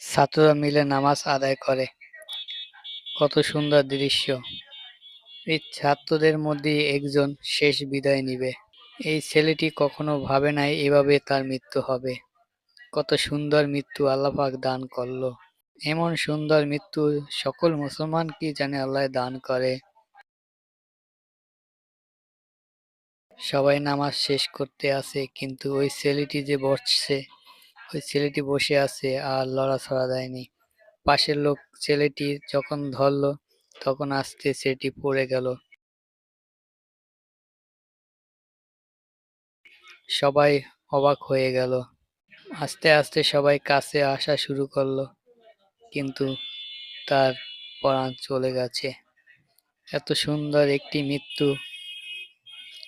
ছাত্ররা মিলে নামাজ আদায় করে। কত সুন্দর দৃশ্য! এই ছাত্রদের মধ্যেই একজন শেষ বিদায় নিবে। এই ছেলেটি কখনো ভাবে নাই এভাবে তার মৃত্যু হবে। কত সুন্দর মৃত্যু আল্লাহ পাক দান করলো। এমন সুন্দর মৃত্যু সকল মুসলমান কি জানে আল্লাহ দান করে। সবাই নামাজ শেষ করতে আসে, কিন্তু ওই ছেলেটি যে বসছে, ওই ছেলেটি বসে আছে আর লড়াছড়া দেয়নি। পাশের লোক ছেলেটি যখন ধরলো তখন আস্তে ছেলেটি পড়ে গেল। সবাই অবাক হয়ে গেল। আস্তে আস্তে সবাই কাছে আসা শুরু করলো, কিন্তু তার প্রাণ চলে গেছে। এত সুন্দর একটি মৃত্যু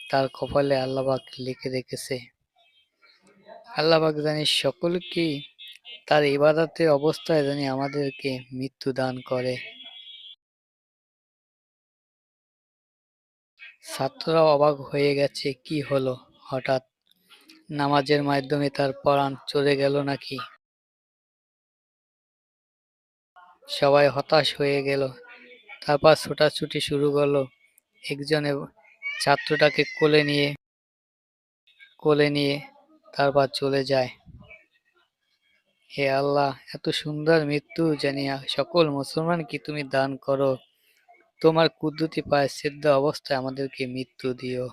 তার কপালে আল্লাহ পাক লিখে রেখেছে। আল্লাহ পাক জানি সকলকে তার ইবাদতের অবস্থায় জানি আমাদেরকে মৃত্যু দান করে। ছাত্ররা অবাক হয়ে গেছে, কি হলো হঠাৎ? নামাজের মাধ্যমে তার প্রাণ চলে গেল নাকি? সবাই হতাশ হয়ে গেল। তারপর ছোটাছুটি শুরু করলো। একজনে ছাত্রটাকে কোলে নিয়ে তারপর চলে যায়। হে আল্লাহ, এত সুন্দর মৃত্যু জানি সকল মুসলমানকে তুমি দান করো। তোমার কুদরতি পায়ে সিজদা অবস্থায় আমাদেরকে মৃত্যু দিও।